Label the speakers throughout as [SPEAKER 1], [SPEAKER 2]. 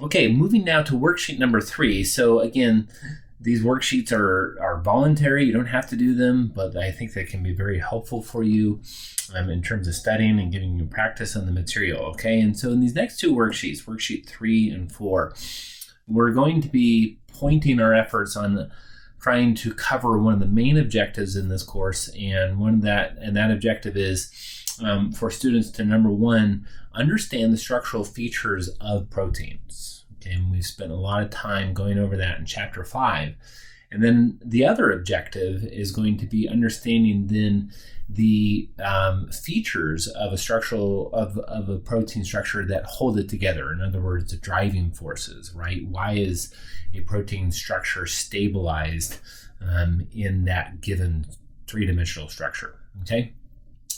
[SPEAKER 1] Okay, moving now to worksheet number 3. So again, these worksheets are voluntary. You don't have to do them, but I think they can be very helpful for you in terms of studying and giving you practice on the material. Okay, and so in these next 2 worksheets, worksheet 3 and 4, we're going to be pointing our efforts on trying to cover one of the main objectives in this course, and that objective is for students to, number 1, understand the structural features of proteins. Okay, and we've spent a lot of time going over that in chapter 5. And then the other objective is going to be understanding then the features of a protein structure that hold it together. In other words, the driving forces, right? Why is a protein structure stabilized in that given 3-dimensional structure? Okay.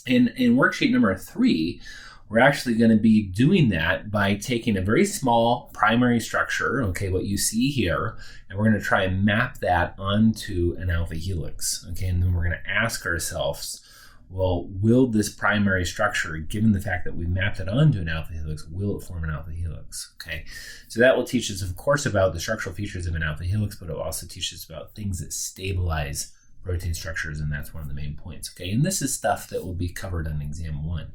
[SPEAKER 1] In worksheet number 3, we're actually going to be doing that by taking a very small primary structure, okay, what you see here, and we're going to try and map that onto an alpha helix, okay, and then we're going to ask ourselves, well, will this primary structure, given the fact that we mapped it onto an alpha helix, will it form an alpha helix, okay? So that will teach us, of course, about the structural features of an alpha helix, but it will also teach us about things that stabilize protein structures, and that's one of the main points, okay? And this is stuff that will be covered on exam 1.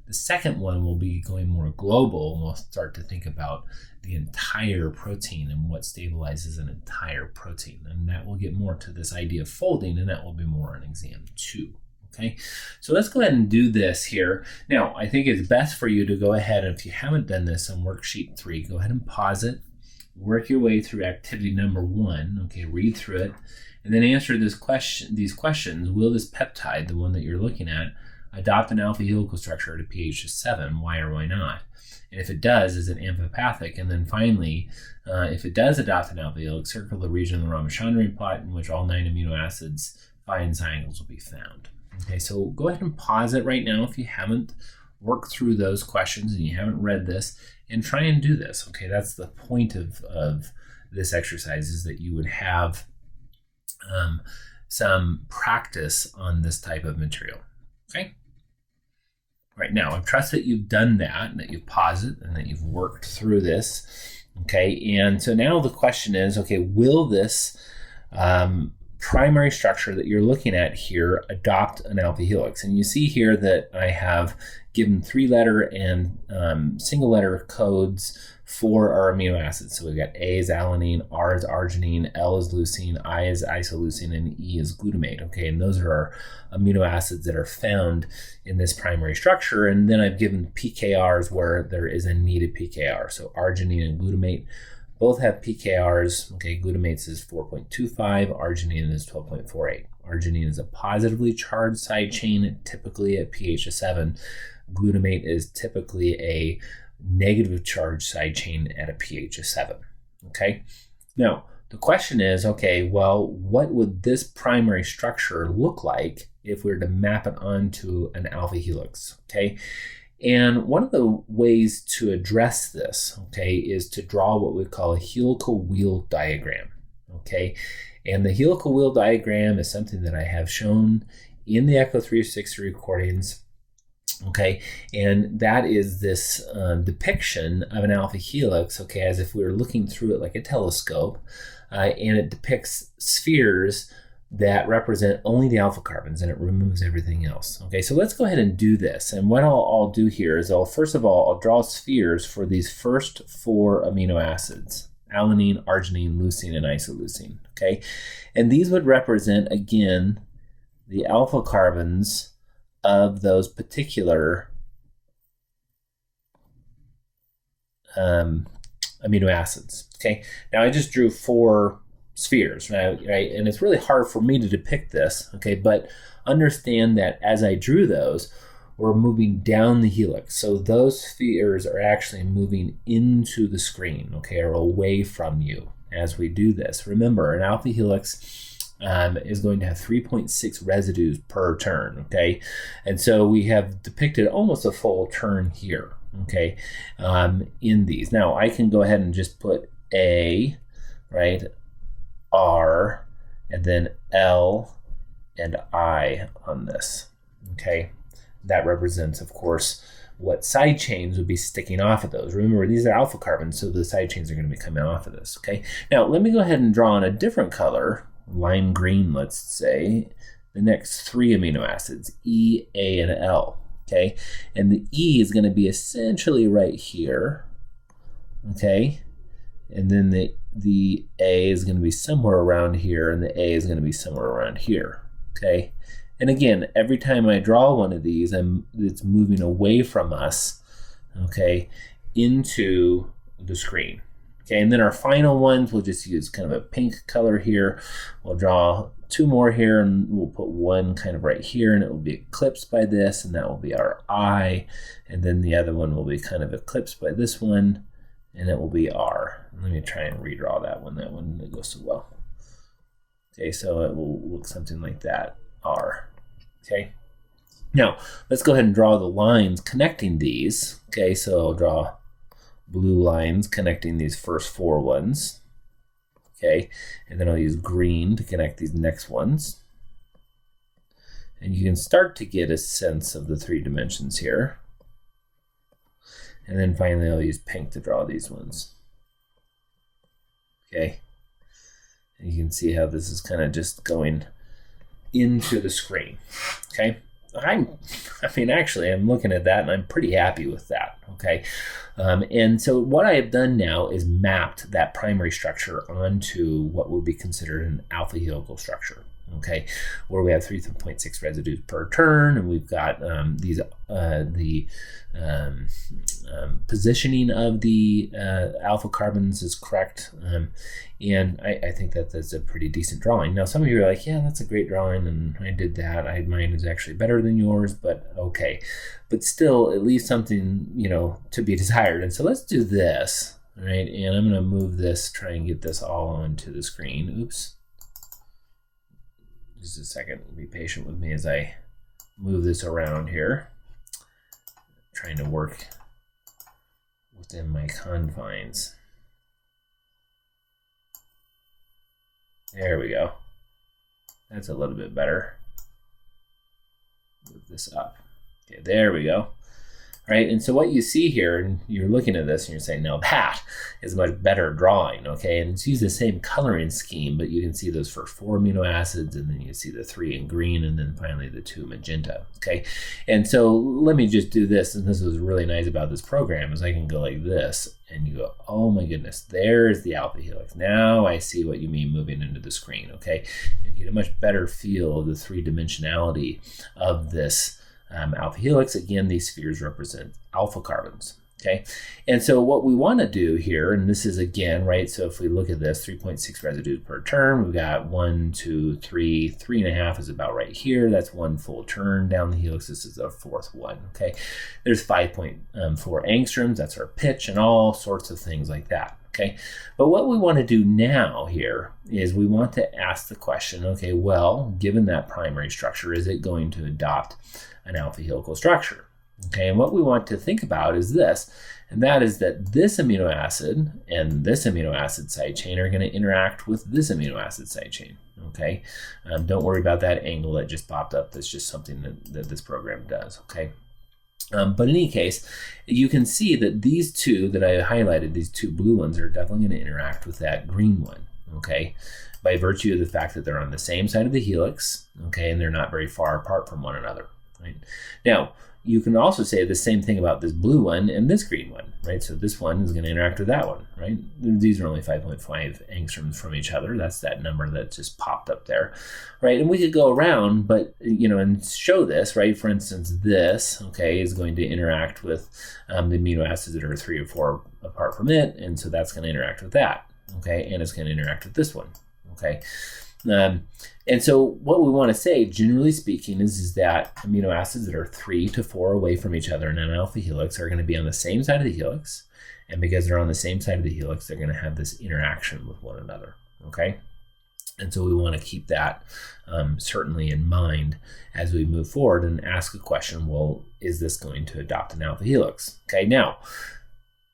[SPEAKER 1] The second one will be going more global, and we'll start to think about the entire protein and what stabilizes an entire protein. And that will get more to this idea of folding, and that will be more on exam 2. Okay, so let's go ahead and do this here. Now, I think it's best for you to go ahead, and if you haven't done this on worksheet 3, go ahead and pause it, work your way through activity number 1, okay, read through it, and then answer these questions. Will this peptide, the one that you're looking at, adopt an alpha helical structure at a pH of 7? Why or why not? And if it does, is it amphipathic? And then finally, if it does adopt an alpha helix, circle the region of the Ramachandran plot in which all 9 amino acids, phi, and psi angles will be found. Okay, so go ahead and pause it right now if you haven't worked through those questions and you haven't read this, and try and do this. Okay, that's the point of this exercise, is that you would have some practice on this type of material. Okay. Right now, I trust that you've done that, and that you've paused it, and that you've worked through this. Okay, and so now the question is, okay, will this primary structure that you're looking at here adopt an alpha helix? And you see here that I have given 3-letter and single-letter codes for our amino acids. So we've got A is alanine, R is arginine, L is leucine, I is isoleucine, and E is glutamate. Okay, and those are our amino acids that are found in this primary structure. And then I've given pKRs where there is a needed pKr. So arginine and glutamate both have pKRs. Okay, glutamate's is 4.25, arginine is 12.48. Arginine is a positively charged side chain, typically at pH of 7. Glutamate is typically a negative charge side chain at a pH of 7. Okay, now the question is, okay, well, what would this primary structure look like if we were to map it onto an alpha helix? Okay, and one of the ways to address this, okay, is to draw what we call a helical wheel diagram. Okay, and the helical wheel diagram is something that I have shown in the Echo 360 recordings. Okay, and that is this depiction of an alpha helix, okay, as if we were looking through it like a telescope, and it depicts spheres that represent only the alpha carbons, and it removes everything else. Okay, so let's go ahead and do this. And what I'll do here is first of all, I'll draw spheres for these first 4 amino acids: alanine, arginine, leucine, and isoleucine. Okay, and these would represent, again, the alpha carbons of those particular amino acids. Okay, now I just drew 4 spheres, right? And it's really hard for me to depict this, okay, but understand that as I drew those, we're moving down the helix. So those spheres are actually moving into the screen, okay, or away from you as we do this. Remember, an alpha helix is going to have 3.6 residues per turn, okay? And so we have depicted almost a full turn here, okay, in these. Now, I can go ahead and just put A, right, R, and then L and I on this, okay? That represents, of course, what side chains would be sticking off of those. Remember, these are alpha carbons, so the side chains are going to be coming off of this, okay? Now, let me go ahead and draw in a different color, lime green, let's say, the next 3 amino acids, E, A, and L, okay? And the E is going to be essentially right here, okay? And then the A is going to be somewhere around here, and the A is going to be somewhere around here, okay? And again, every time I draw one of these, it's moving away from us, okay, into the screen. Okay, and then our final ones, we'll just use kind of a pink color here. We'll draw 2 more here, and we'll put one kind of right here, and it will be eclipsed by this, and that will be our I. And then the other one will be kind of eclipsed by this one, and it will be R. Let me try and redraw that one. That one didn't go so well. Okay, so it will look something like that, R. Okay. Now, let's go ahead and draw the lines connecting these. Okay, so I'll draw blue lines connecting these first 4 ones. Okay, and then I'll use green to connect these next ones. And you can start to get a sense of the 3 dimensions here. And then finally I'll use pink to draw these ones. Okay, and you can see how this is kind of just going into the screen. Okay, actually, I'm looking at that and I'm pretty happy with that. Okay, and so what I have done now is mapped that primary structure onto what would be considered an alpha helical structure. Okay, where we have 3.6 residues per turn, and we've got the positioning of the alpha carbons is correct, and I think that that's a pretty decent drawing. Now, some of you are like, yeah, that's a great drawing, and I did that. Mine is actually better than yours, but okay. But still, it leaves something, to be desired. And so let's do this, right? And I'm going to move this, try and get this all onto the screen. Oops. Just a second, be patient with me as I move this around here. Trying to work within my confines. There we go. That's a little bit better. Move this up. Okay, there we go. Right, and so what you see here, and you're looking at this and you're saying, no, that is a much better drawing, okay? And it's used the same coloring scheme, but you can see those first 4 amino acids, and then you see the 3 in green, and then finally the 2 magenta, okay? And so let me just do this, and this was really nice about this program, is I can go like this, and you go, oh my goodness, there's the alpha helix. Now I see what you mean moving into the screen, okay? And you get a much better feel of the 3-dimensionality of this alpha helix. Again, these spheres represent alpha carbons. Okay, and so what we want to do here, and this is again, right, so if we look at this, 3.6 residues per turn, we've got 1, 2, 3, 3.5 is about right here. That's 1 full turn down the helix. This is the 4th one. Okay, there's 5.4 angstroms. That's our pitch and all sorts of things like that. Okay, but what we want to do now here is we want to ask the question, okay, well, given that primary structure, is it going to adopt an alpha helical structure? Okay, and what we want to think about is this, and that is that this amino acid and this amino acid side chain are going to interact with this amino acid side chain. Okay, don't worry about that angle that just popped up. That's just something that this program does. Okay. But in any case, you can see that these 2 that I highlighted, these 2 blue ones, are definitely going to interact with that green one, okay, by virtue of the fact that they're on the same side of the helix, okay, and they're not very far apart from one another, right? Now, you can also say the same thing about this blue one and this green one, right? So this one is going to interact with that one, right? These are only 5.5 angstroms from each other. That's that number that just popped up there, right? And we could go around, but, and show this, right? For instance, this, okay, is going to interact with the amino acids that are 3 or 4 apart from it, and so that's going to interact with that, okay? And it's going to interact with this one, okay? And so what we want to say, generally speaking, is that amino acids that are 3 to 4 away from each other in an alpha helix are going to be on the same side of the helix. And because they're on the same side of the helix, they're going to have this interaction with one another. Okay? And so we want to keep that certainly in mind as we move forward and ask a question, well, is this going to adopt an alpha helix? Okay, now,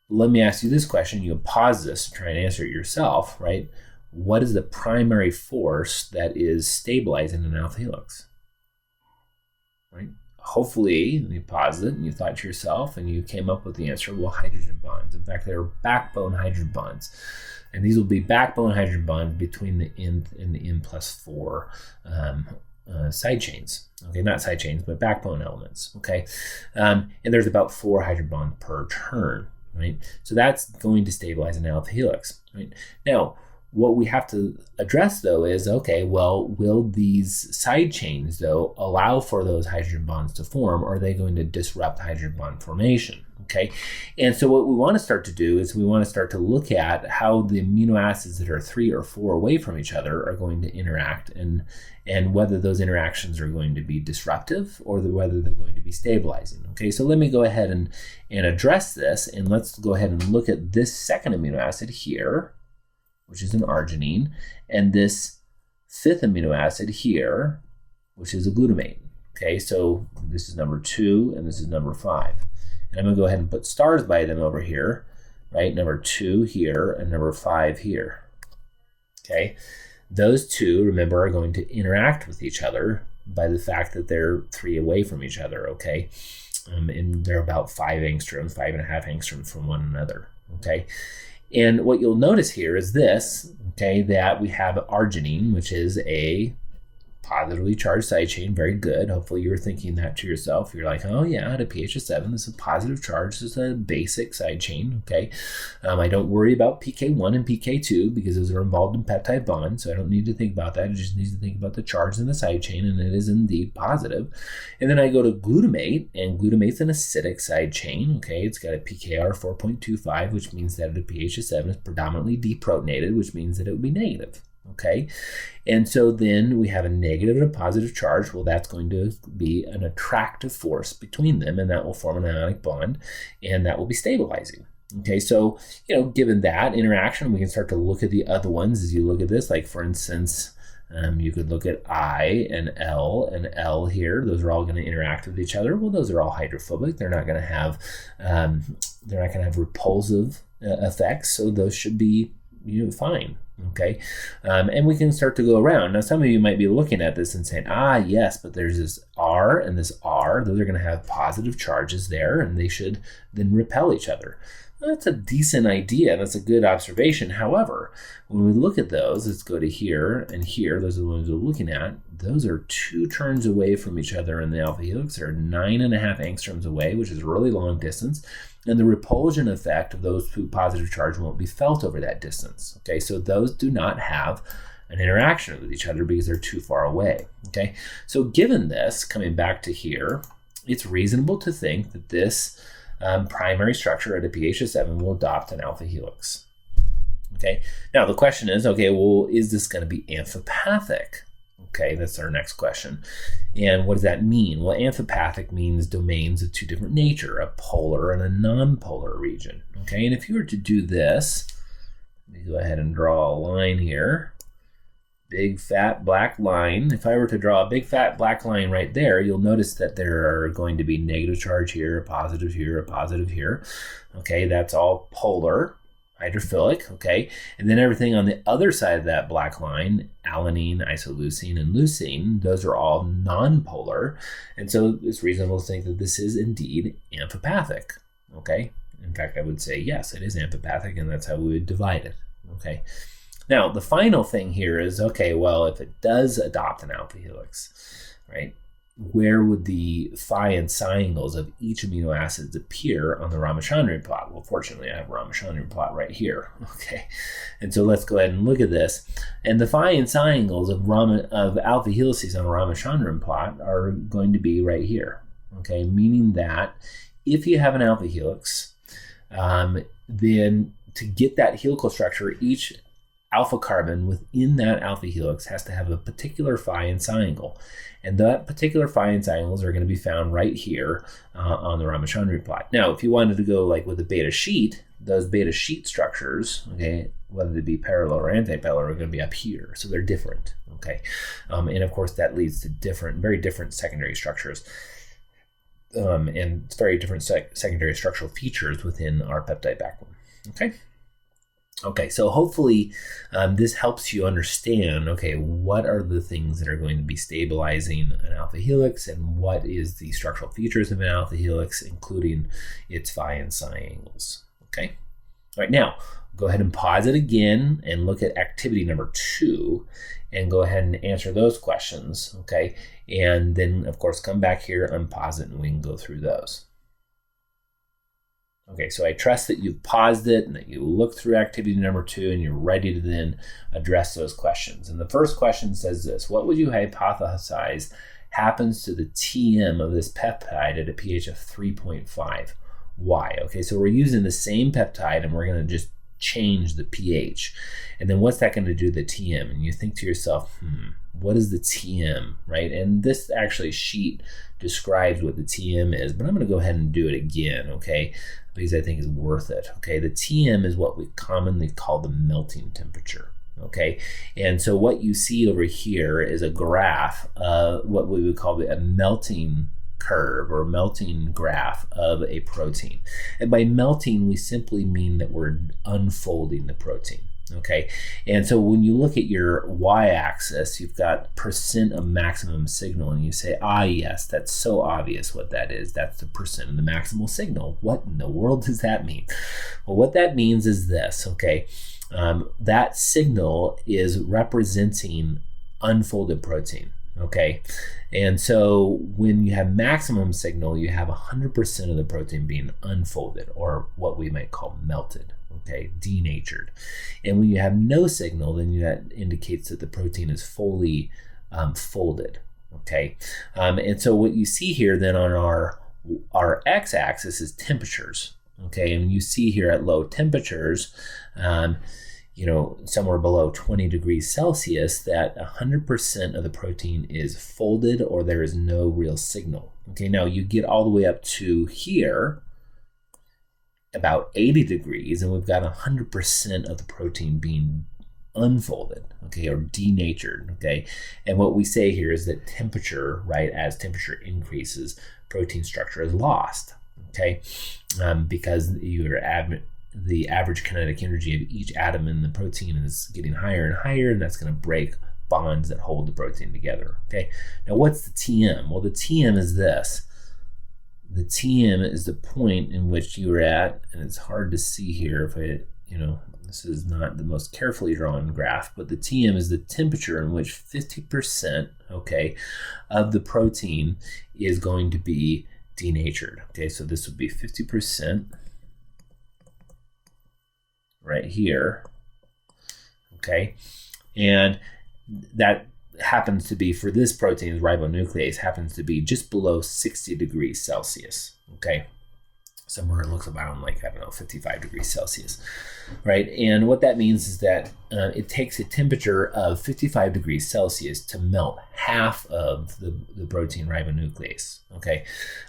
[SPEAKER 1] let me ask you this question. You can pause this and try and answer it yourself, right? What is the primary force that is stabilizing an alpha helix? Right? hopefully you paused it and you thought to yourself and you came up with the answer, well, hydrogen bonds. In fact, they are backbone hydrogen bonds. And these will be backbone hydrogen bonds between the N and the N+4 side chains. Okay, not side chains, but backbone elements. Okay, and there's about 4 hydrogen bonds per turn. Right, so that's going to stabilize an alpha helix. Right now, what we have to address though is, okay, well, will these side chains though allow for those hydrogen bonds to form, or are they going to disrupt hydrogen bond formation? Okay, and so what we want to start to do is we want to start to look at how the amino acids that are 3 or 4 away from each other are going to interact, and whether those interactions are going to be disruptive or whether they're going to be stabilizing. Okay, so let me go ahead and address this, and let's go ahead and look at this second amino acid here, which is an arginine, and this 5th amino acid here, which is a glutamate. Okay, so this is number 2 and this is number 5. And I'm going to go ahead and put stars by them over here, right? Number 2 here and number 5 here. Okay, those two, remember, are going to interact with each other by the fact that they're 3 away from each other. Okay, and they're about 5 angstroms, 5.5 angstroms from one another. Okay, and what you'll notice here is this, okay, that we have arginine, which is a positively charged side chain. Very good. Hopefully you were thinking that to yourself. You're like, oh yeah, at a pH of 7, this is a positive charge. This is a basic side chain. Okay. I don't worry about PK1 and PK2 because those are involved in peptide bonds. So I don't need to think about that. I just need to think about the charge in the side chain, and it is indeed positive. And then I go to glutamate, and glutamate's an acidic side chain. Okay. It's got a pKr 4.25, which means that at a pH of 7 is predominantly deprotonated, which means that it would be negative. Okay, and so then we have a negative and a positive charge. Well, that's going to be an attractive force between them, and that will form an ionic bond, and that will be stabilizing. Okay, so, given that interaction, we can start to look at the other ones as you look at this. Like, for instance, you could look at I and L here. Those are all going to interact with each other. Well, those are all hydrophobic. They're not going to have repulsive effects, so those should be fine. Okay, and we can start to go around. Now, some of you might be looking at this and saying, yes, but there's this R and this R. Those are going to have positive charges there, and they should then repel each other. Well, that's a decent idea. That's a good observation. However, when we look at those, let's go to here and here. Those are the ones we're looking at. Those are 2 turns away from each other in the alpha helix. They're 9.5 angstroms away, which is a really long distance. And the repulsion effect of those 2 positive charges won't be felt over that distance. Okay, so those do not have an interaction with each other because they're too far away. Okay, so given this, coming back to here, it's reasonable to think that this primary structure at a pH of 7 will adopt an alpha helix. Okay, now the question is, okay, well, is this going to be amphipathic? Okay, that's our next question. And what does that mean? Well, amphipathic means domains of 2 different nature, a polar and a non-polar region. Okay, and if you were to do this, let me go ahead and draw a line here. Big fat black line. If I were to draw a big fat black line right there, you'll notice that there are going to be negative charge here, a positive here, a positive here. Okay, that's all polar, hydrophilic, okay? And then everything on the other side of that black line, alanine, isoleucine, and leucine, those are all non-polar. And so it's reasonable to think that this is indeed amphipathic, okay? In fact, I would say, yes, it is amphipathic, and that's how we would divide it, okay? Now, the final thing here is, okay, well, if it does adopt an alpha helix, right, where would the phi and psi angles of each amino acids appear on the Ramachandran plot? Well, fortunately, I have a Ramachandran plot right here, okay? And so let's go ahead and look at this. And the phi and psi angles of alpha helices on a Ramachandran plot are going to be right here, okay? Meaning that if you have an alpha helix, then to get that helical structure, each alpha carbon within that alpha helix has to have a particular phi and psi angle. And that particular phi and psi angles are going to be found right here on the Ramachandran plot. Now, if you wanted to go like with a beta sheet, those beta sheet structures, okay, whether they be parallel or anti-parallel, are going to be up here. So they're different, okay? And of course, that leads to very different secondary structures. And very different secondary structural features within our peptide backbone, okay? Okay, so hopefully this helps you understand, okay, what are the things that are going to be stabilizing an alpha helix and what is the structural features of an alpha helix, including its phi and psi angles, okay? All right, now go ahead and pause it again and look at activity number 2 and go ahead and answer those questions, okay? And then, of course, come back here, unpause it, and we can go through those. Okay, so I trust that you've paused it and that you looked through activity number 2 and you're ready to then address those questions. And the first question says this: what would you hypothesize happens to the TM of this peptide at a pH of 3.5? Why? Okay, so we're using the same peptide and we're going to just change the pH. And then what's that going to do to the TM? And you think to yourself, what is the TM, right? And this actually sheet describes what the TM is, but I'm going to go ahead and do it again, okay? Because I think it's worth it, okay? The TM is what we commonly call the melting temperature, okay? And so what you see over here is a graph, what we would call a melting curve or melting graph of a protein. And by melting, we simply mean that we're unfolding the protein. Okay, and so when you look at your y-axis, you've got percent of maximum signal, and you say, yes, that's so obvious what that is. That's the percent of the maximal signal. What in the world does that mean? Well, what that means is this, okay, that signal is representing unfolded protein. Okay, and so when you have maximum signal, you have 100% of the protein being unfolded, or what we might call melted, okay, denatured. And when you have no signal, then that indicates that the protein is fully folded, okay. And so what you see here then on our x-axis is temperatures, okay, and you see here at low temperatures, somewhere below 20 degrees Celsius, that 100% of the protein is folded or there is no real signal. Okay, now you get all the way up to here, about 80 degrees, and we've got 100% of the protein being unfolded, okay, or denatured, okay? And what we say here is that temperature, right, as temperature increases, protein structure is lost, okay? Because the average kinetic energy of each atom in the protein is getting higher and higher, and that's going to break bonds that hold the protein together, okay? Now, what's the TM? Well, the TM is this. The TM is the point in which you're at, and it's hard to see here if this is not the most carefully drawn graph, but the TM is the temperature in which 50%, okay, of the protein is going to be denatured, okay? So this would be 50%. Right here, okay, and that happens to be, for this protein's ribonuclease, happens to be just below 60 degrees Celsius, okay, somewhere it looks about 55 degrees Celsius, right? And what that means is that it takes a temperature of 55 degrees Celsius to melt half of the protein ribonuclease, okay,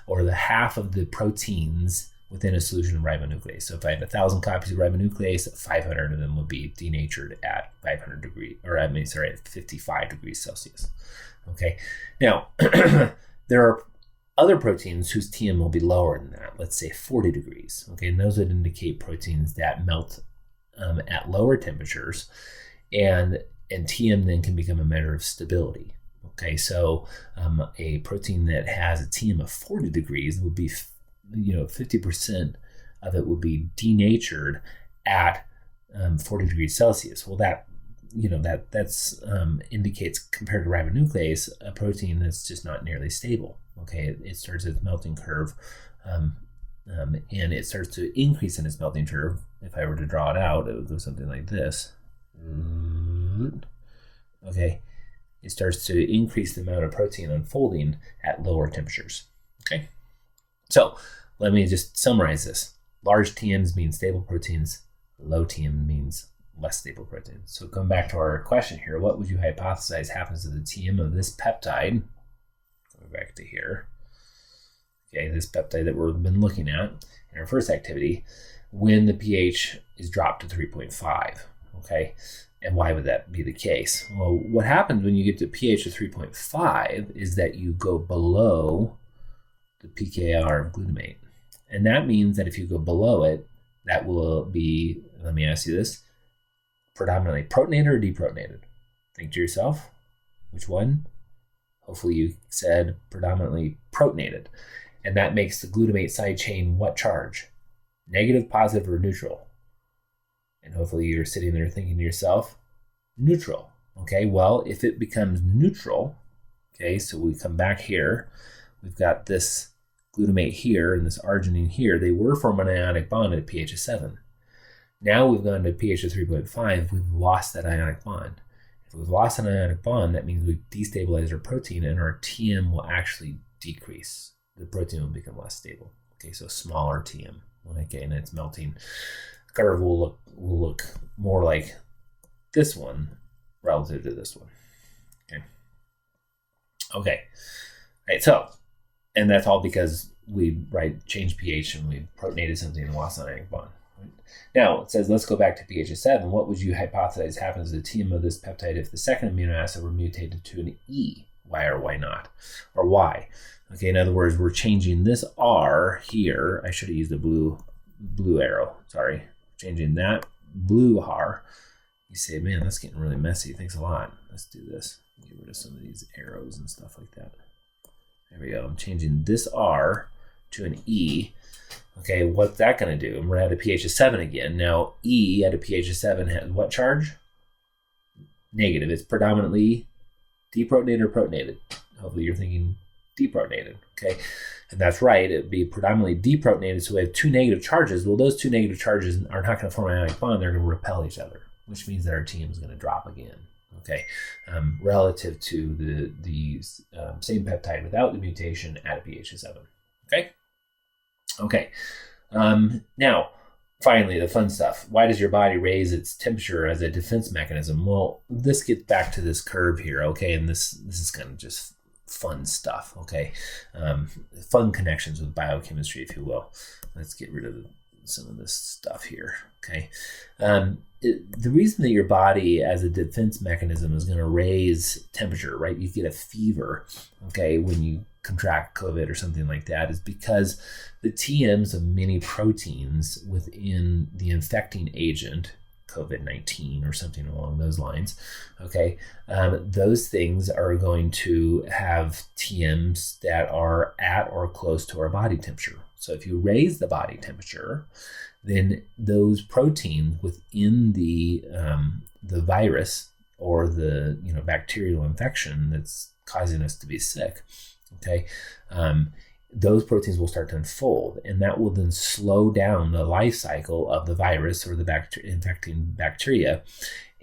[SPEAKER 1] or the half of the proteins within a solution of ribonuclease. So if I had 1,000 copies of ribonuclease, 500 of them would be denatured at 55 degrees Celsius. Okay. Now, there are other proteins whose TM will be lower than that. Let's say 40 degrees. Okay, and those would indicate proteins that melt at lower temperatures, and TM then can become a measure of stability. Okay, so a protein that has a TM of 40 degrees would be 50% of it will be denatured at 40 degrees Celsius. Well, that indicates, compared to ribonuclease, a protein that's just not nearly stable. Okay, it starts its melting curve, and it starts to increase in its melting curve. If I were to draw it out, it would go something like this. Okay, it starts to increase the amount of protein unfolding at lower temperatures. Okay. So let me just summarize this. Large TMs mean stable proteins. Low TM means less stable proteins. So come back to our question here. What would you hypothesize happens to the TM of this peptide? Go back to here. Okay, this peptide that we've been looking at in our first activity when the pH is dropped to 3.5. Okay, and why would that be the case? Well, what happens when you get to pH of 3.5 is that you go below the pKr of glutamate. And that means that if you go below it, that will be, let me ask you this, predominantly protonated or deprotonated? Think to yourself, which one? Hopefully you said predominantly protonated. And that makes the glutamate side chain what charge? Negative, positive, or neutral? And hopefully you're sitting there thinking to yourself, neutral. Okay, well, if it becomes neutral, okay, so we come back here, we've got this glutamate here and this arginine here. They were forming an ionic bond at pH of 7. Now we've gone to pH of 3.5, we've lost that ionic bond. If we've lost an ionic bond, that means we've destabilized our protein and our TM will actually decrease. The protein will become less stable. Okay, so smaller TM. Okay, and its melting curve will look more like this one relative to this one. Okay. All right, so, and that's all because we changed pH and we protonated something and lost an ionic bond. Now, it says, let's go back to pH of 7. What would you hypothesize happens to the TM of this peptide if the second amino acid were mutated to an E? Why or why not? Or why? Okay, in other words, we're changing this R here. I should have used a blue arrow. Sorry. Changing that blue R. You say, man, that's getting really messy. Thanks a lot. Let's do this. Get rid of some of these arrows and stuff like that. There we go. I'm changing this R to an E. Okay, what's that going to do? And we're at a pH of 7 again. Now, E at a pH of 7 has what charge? Negative. It's predominantly deprotonated or protonated. Hopefully you're thinking deprotonated, okay? And that's right. It would be predominantly deprotonated, so we have two negative charges. Well, those two negative charges are not going to form an ionic bond. They're going to repel each other, which means that our TM is going to drop again, okay? Relative to the same peptide without the mutation at a pH of 7, okay? Okay, now, finally, the fun stuff. Why does your body raise its temperature as a defense mechanism? Well, this gets back to this curve here, okay? And this is kind of just fun stuff, okay? Fun connections with biochemistry, if you will. Let's get rid of some of this stuff here, okay? The reason that your body as a defense mechanism is going to raise temperature, right? You get a fever, okay, when you contract COVID or something like that is because the TMs of many proteins within the infecting agent, COVID-19 or something along those lines, okay, those things are going to have TMs that are at or close to our body temperature. So if you raise the body temperature, then those proteins within the virus or the bacterial infection that's causing us to be sick, okay, those proteins will start to unfold, and that will then slow down the life cycle of the virus or the infecting bacteria.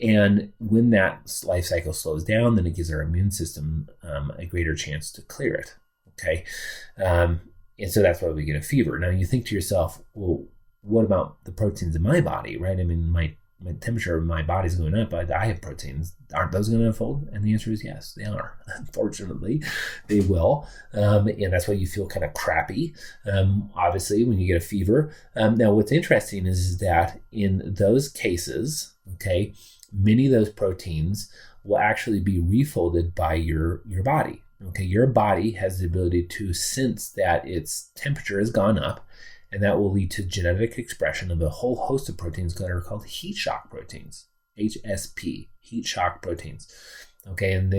[SPEAKER 1] And when that life cycle slows down, then it gives our immune system a greater chance to clear it, okay? And so that's why we get a fever. Now you think to yourself, well, what about the proteins in my body, right? I mean, my temperature of my body's going up. I have proteins. Aren't those going to unfold? And the answer is yes, they are. Unfortunately, they will. And that's why you feel kind of crappy, obviously, when you get a fever. Now, what's interesting is that in those cases, okay, many of those proteins will actually be refolded by your body. Okay, your body has the ability to sense that its temperature has gone up, and that will lead to genetic expression of a whole host of proteins that are called heat shock proteins, HSP, heat shock proteins. Okay, and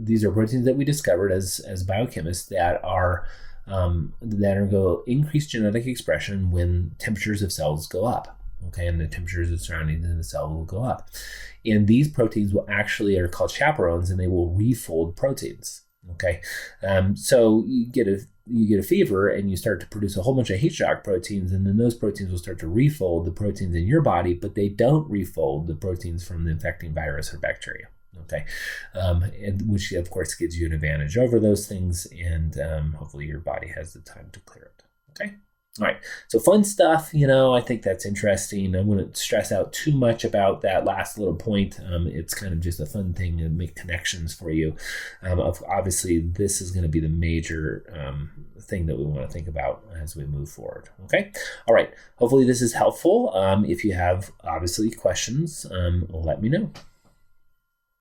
[SPEAKER 1] these are proteins that we discovered as biochemists that are going to increase genetic expression when temperatures of cells go up. Okay, and the temperatures of surroundings in the cell will go up. And these proteins are called chaperones, and they will refold proteins. Okay, so you get a fever and you start to produce a whole bunch of heat shock proteins, and then those proteins will start to refold the proteins in your body, but they don't refold the proteins from the infecting virus or bacteria. Okay, which of course gives you an advantage over those things, and hopefully your body has the time to clear it. Okay. All right, so fun stuff, I think that's interesting. I wouldn't stress out too much about that last little point. It's kind of just a fun thing to make connections for you. Obviously, this is going to be the major thing that we want to think about as we move forward. Okay, all right, hopefully this is helpful. If you have, obviously, questions, let me know.